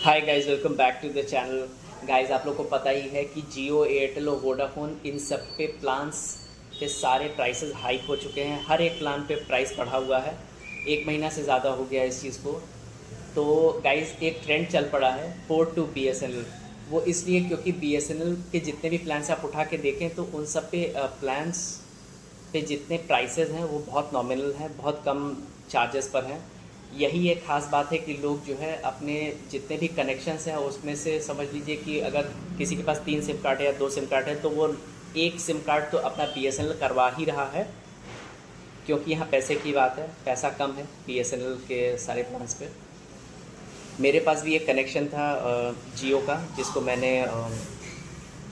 Hi guys, welcome back to the channel. Guys, आप लोग को पता ही है कि जियो, एयरटेल और वोडाफोन इन सब पे प्लान्स के सारे प्राइसेस हाइक हो चुके हैं। हर एक प्लान पे प्राइस बढ़ा हुआ है। एक महीना से ज़्यादा हो गया इस चीज़ को। तो गाइस, एक ट्रेंड चल पड़ा है पोर्ट टू बीएसएनएल। वो इसलिए क्योंकि बीएसएनएल के जितने भी प्लान्स आप उठा के देखें तो उन सब पे प्लान्स पे जितने प्राइसेस हैं वो बहुत नॉमिनल हैं, बहुत कम चार्जेस पर हैं। यही एक ख़ास बात है कि लोग जो है अपने जितने भी कनेक्शंस हैं उसमें से समझ लीजिए कि अगर किसी के पास 3 सिम कार्ड है या 2 सिम कार्ड है तो वो एक सिम कार्ड तो अपना बीएसएनएल करवा ही रहा है, क्योंकि यहाँ पैसे की बात है, पैसा कम है बीएसएनएल के सारे प्लान्स पे। मेरे पास भी एक कनेक्शन था जियो का, जिसको मैंने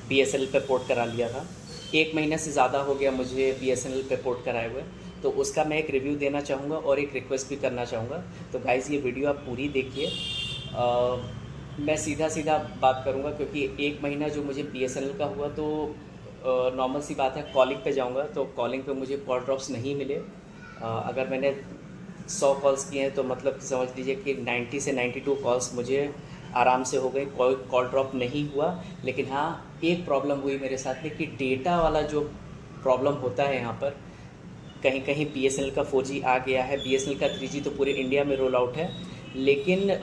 बीएसएनएल पे पोर्ट करा लिया था। एक महीने से ज़्यादा हो गया मुझे बीएसएनएल पे पोर्ट कराए हुए। तो उसका मैं एक रिव्यू देना चाहूँगा और एक रिक्वेस्ट भी करना चाहूँगा। तो गाइज़, ये वीडियो आप पूरी देखिए। मैं सीधा सीधा बात करूँगा क्योंकि एक महीना जो मुझे बीएसएनएल का हुआ तो नॉर्मल सी बात है, कॉलिंग पे जाऊँगा तो कॉलिंग पे मुझे कॉल ड्रॉप्स नहीं मिले। अगर मैंने 100 कॉल्स किए हैं तो मतलब समझ लीजिए कि 90 से 92 कॉल्स मुझे आराम से हो गई, कोई कॉल ड्रॉप नहीं हुआ। लेकिन हाँ, एक प्रॉब्लम हुई मेरे साथ में कि डेटा वाला जो प्रॉब्लम होता है यहाँ पर, कहीं कहीं बीएसएनएल का 4G आ गया है। बीएसएनएल का 3G तो पूरे इंडिया में रोल आउट है, लेकिन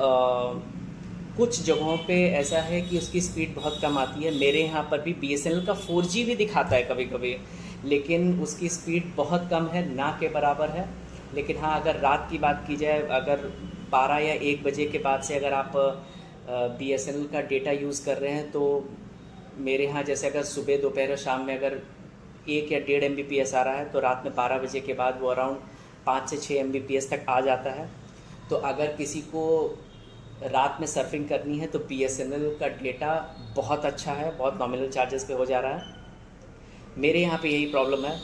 कुछ जगहों पे ऐसा है कि उसकी स्पीड बहुत कम आती है। मेरे यहाँ पर भी बीएसएनएल का 4G भी दिखाता है कभी कभी, लेकिन उसकी स्पीड बहुत कम है, ना के बराबर है। लेकिन हाँ, अगर रात की बात की जाए, अगर 12 या 1 बजे के बाद से अगर आप बीएसएनएल का डेटा यूज़ कर रहे हैं तो मेरे यहाँ जैसे अगर सुबह, दोपहर और शाम में अगर 1 या 1.5 MBPS आ रहा है तो रात में 12 बजे के बाद वो अराउंड 5 से 6 MBPS तक आ जाता है। तो अगर किसी को रात में सर्फिंग करनी है तो बीएसएनएल का डेटा बहुत अच्छा है, बहुत नॉमिनल चार्जेस पे हो जा रहा है। मेरे यहाँ पे यही प्रॉब्लम है।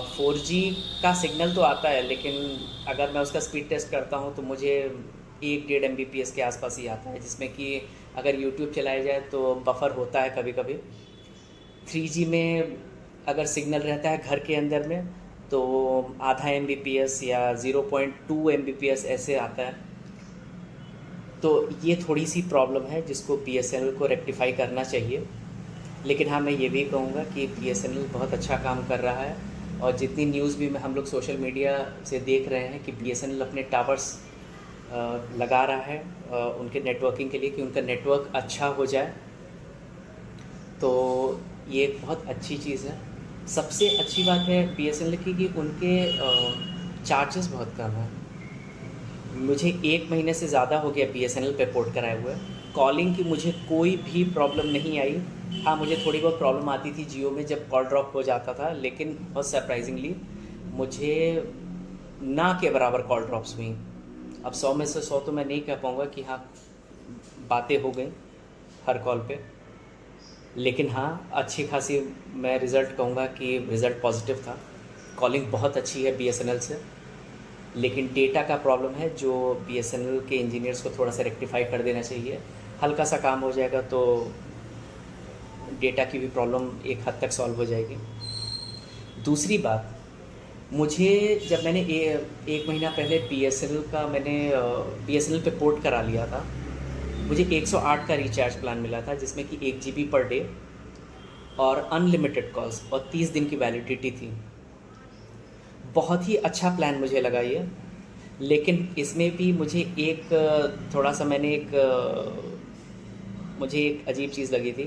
4G का सिग्नल तो आता है, लेकिन अगर मैं उसका स्पीड टेस्ट करता हूँ तो मुझे 1-1.5 MBPS के आसपास ही आता है, जिसमें कि अगर यूट्यूब चलाया जाए तो बफर होता है कभी कभी। 3G में अगर सिग्नल रहता है घर के अंदर में तो आधा MBPS या 0.2 MBPS ऐसे आता है। तो ये थोड़ी सी प्रॉब्लम है जिसको बीएसएनएल को रेक्टिफाई करना चाहिए। लेकिन हाँ, मैं ये भी कहूँगा कि बीएसएनएल बहुत अच्छा काम कर रहा है। और जितनी न्यूज़ भी हम लोग सोशल मीडिया से देख रहे हैं कि बीएसएनएल अपने टावर्स लगा रहा है उनके नेटवर्किंग के लिए, कि उनका नेटवर्क अच्छा हो जाए। तो ये एक बहुत अच्छी चीज़ है। सबसे अच्छी बात है बीएसएनएल की कि उनके चार्जेस बहुत कम हैं। मुझे 1 महीने से ज़्यादा हो गया बीएसएनएल पे पोर्ट कराए हुए। कॉलिंग की मुझे कोई भी प्रॉब्लम नहीं आई। हाँ, मुझे थोड़ी बहुत प्रॉब्लम आती थी जियो में जब कॉल ड्रॉप हो जाता था, लेकिन बहुत सरप्राइजिंगली मुझे ना के बराबर कॉल ड्रॉप्स हुई। अब 100 में से 100 तो मैं नहीं कह पाऊँगा कि हाँ बातें हो गई हर कॉल पे, लेकिन हाँ अच्छी खासी मैं रिज़ल्ट कहूँगा कि रिज़ल्ट पॉजिटिव था। कॉलिंग बहुत अच्छी है बीएसएनएल से, लेकिन डेटा का प्रॉब्लम है जो बीएसएनएल के इंजीनियर्स को थोड़ा सा रेक्टिफाई कर देना चाहिए। हल्का सा काम हो जाएगा तो डेटा की भी प्रॉब्लम एक हद तक सॉल्व हो जाएगी। दूसरी बात, मुझे जब मैंने एक महीना पहले बीएसएनएल पे पोर्ट करा लिया था, मुझे 108 का रिचार्ज प्लान मिला था, जिसमें कि 1 GB पर डे और अनलिमिटेड कॉल्स और 30 दिन की वैलिडिटी थी। बहुत ही अच्छा प्लान मुझे लगा ये। लेकिन इसमें भी मुझे एक थोड़ा सा मुझे एक अजीब चीज़ लगी थी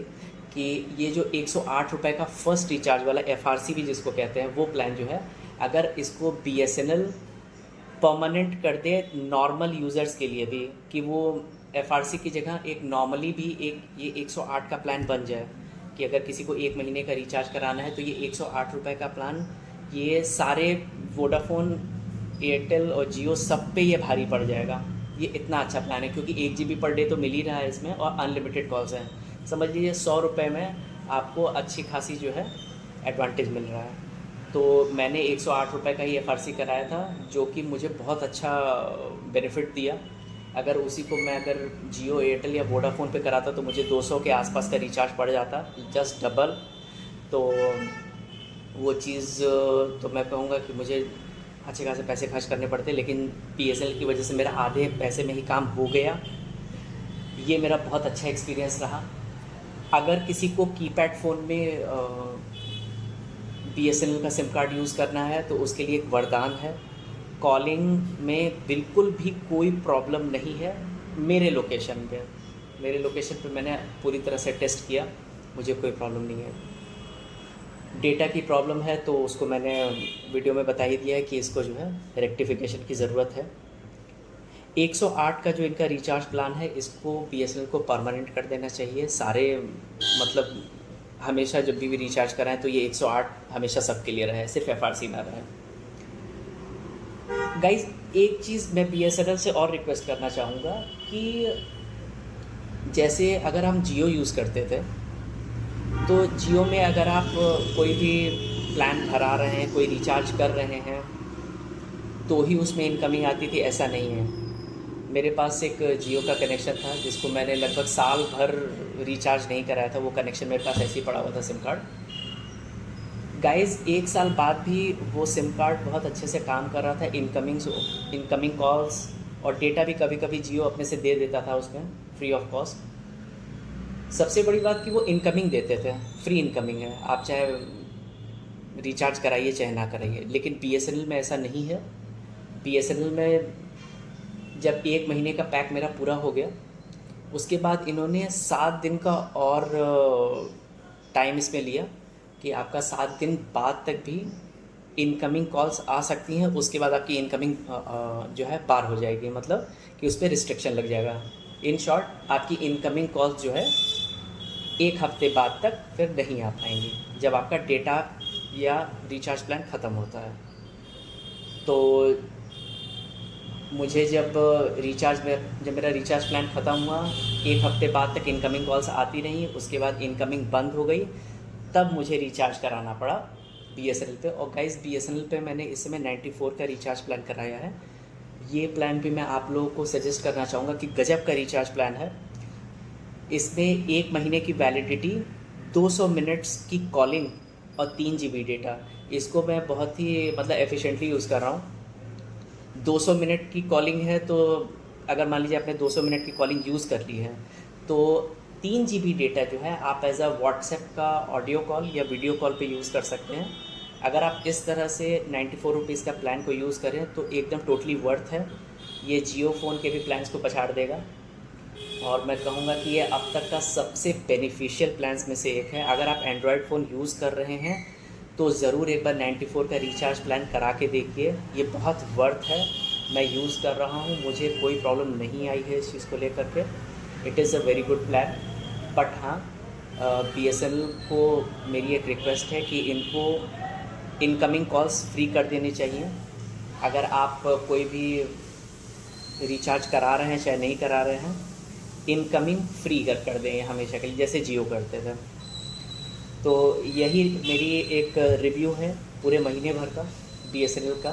कि ये जो 108 रुपये का फर्स्ट रिचार्ज वाला FRC भी जिसको कहते हैं, वो प्लान जो है, अगर इसको बीएसएनएल परमानेंट कर दे नॉर्मल यूज़र्स के लिए भी, कि वो FRC की जगह एक नॉर्मली भी एक ये 108 का प्लान बन जाए, कि अगर किसी को 1 महीने का रिचार्ज कराना है तो ये 108 रुपये का प्लान ये सारे वोडाफोन, एयरटेल और जियो सब पे ये भारी पड़ जाएगा। ये इतना अच्छा प्लान है क्योंकि 1 GB पर डे तो मिल ही रहा है इसमें और अनलिमिटेड कॉल्स हैं। समझ लीजिए 100 रुपये में आपको अच्छी खासी जो है एडवांटेज मिल रहा है। तो मैंने 108 रुपये का ही FRC कराया था, जो कि मुझे बहुत अच्छा बेनिफिट दिया। अगर उसी को मैं अगर जियो, एयरटेल या वोडाफोन पे कराता तो मुझे 200 के आसपास का रिचार्ज पड़ जाता, जस्ट डबल। तो वो चीज़ तो मैं कहूँगा कि मुझे अच्छे खासे पैसे खर्च करने पड़ते, लेकिन बीएसएनएल की वजह से मेरा आधे पैसे में ही काम हो गया। ये मेरा बहुत अच्छा एक्सपीरियंस रहा। अगर किसी को कीपैड फ़ोन में BSNL का सिम कार्ड यूज़ करना है तो उसके लिए एक वरदान है। कॉलिंग में बिल्कुल भी कोई प्रॉब्लम नहीं है। मेरे लोकेशन पे मैंने पूरी तरह से टेस्ट किया, मुझे कोई प्रॉब्लम नहीं है। डेटा की प्रॉब्लम है तो उसको मैंने वीडियो में बता ही दिया है कि इसको जो है रेक्टिफिकेशन की ज़रूरत है। 108 का जो इनका रिचार्ज प्लान है, इसको BSNL को परमानेंट कर देना चाहिए। सारे मतलब हमेशा जब भी रिचार्ज कराएं तो ये 108 हमेशा सबके लिए रहे, सिर्फ FRC ना रहे। गाइज, एक चीज़ मैं BSNL से और रिक्वेस्ट करना चाहूँगा कि जैसे अगर हम जियो यूज़ करते थे तो जियो में अगर आप कोई भी प्लान भरा रहे हैं, कोई रिचार्ज कर रहे हैं तो ही उसमें इनकमिंग आती थी, ऐसा नहीं है। मेरे पास एक जियो का कनेक्शन था जिसको मैंने लगभग साल भर रिचार्ज नहीं कराया था, वो कनेक्शन मेरे पास ऐसे ही पड़ा हुआ था, सिम कार्ड। गाइज़, 1 साल बाद भी वो सिम कार्ड बहुत अच्छे से काम कर रहा था। इनकमिंग कॉल्स और डेटा भी कभी कभी जियो अपने से दे देता था उसमें फ्री ऑफ कॉस्ट। सबसे बड़ी बात कि वो इनकमिंग देते थे, फ्री इनकमिंग है, आप चाहे रिचार्ज कराइए चाहे ना कराइए। लेकिन BSNL में ऐसा नहीं है। BSNL में जब 1 महीने का पैक मेरा पूरा हो गया, उसके बाद इन्होंने 7 दिन का और टाइम इसमें लिया कि आपका 7 दिन बाद तक भी इनकमिंग कॉल्स आ सकती हैं। उसके बाद आपकी इनकमिंग जो है पार हो जाएगी, मतलब कि उस पर रिस्ट्रिक्शन लग जाएगा। इन शॉर्ट, आपकी इनकमिंग कॉल्स जो है 1 हफ्ते बाद तक फिर नहीं आ पाएंगी, जब आपका डेटा या रिचार्ज प्लान ख़त्म होता है। तो मुझे जब मेरा रिचार्ज प्लान ख़त्म हुआ, 1 हफ्ते बाद तक इनकमिंग कॉल्स आती रहीं, उसके बाद इनकमिंग बंद हो गई, तब मुझे रिचार्ज कराना पड़ा BSNL पे। और गाइस, BSNL पे मैंने इस समय 94 का रिचार्ज प्लान कराया है। ये प्लान भी मैं आप लोगों को सजेस्ट करना चाहूँगा कि गजब का रिचार्ज प्लान है। इसमें 1 महीने की वैलिडिटी, 200 मिनट्स की कॉलिंग और 3 GB डेटा। इसको मैं बहुत ही मतलब एफिशिएंटली यूज़ कर रहा हूँ। 200 मिनट की कॉलिंग है तो अगर मान लीजिए आपने 200 मिनट की कॉलिंग यूज़ कर ली है तो 3 GB डेटा जो है आप एज अ व्हाट्सएप का ऑडियो कॉल या वीडियो कॉल पे यूज़ कर सकते हैं। अगर आप इस तरह से 94 रुपीज़ का प्लान को यूज़ करें तो एकदम टोटली वर्थ है। ये जियो फ़ोन के भी प्लान्स को पछाड़ देगा और मैं कहूँगा कि ये अब तक का सबसे बेनिफिशियल प्लान्स में से एक है। अगर आप एंड्रॉयड फ़ोन यूज़ कर रहे हैं तो ज़रूर एक बार 94 का रिचार्ज प्लान करा के देखिए, ये बहुत वर्थ है। मैं यूज़ कर रहा हूँ, मुझे कोई प्रॉब्लम नहीं आई है इस चीज़ को लेकर के। It is a very good plan. But हाँ, BSNL को मेरी एक रिक्वेस्ट है कि इनको इनकमिंग कॉल्स फ्री कर देनी चाहिए। अगर आप कोई भी रिचार्ज करा रहे हैं चाहे नहीं करा रहे हैं, इनकमिंग फ्री कर दें हमेशा के लिए, जैसे जियो करते थे। तो यही मेरी एक रिव्यू है पूरे महीने भर का BSNL का।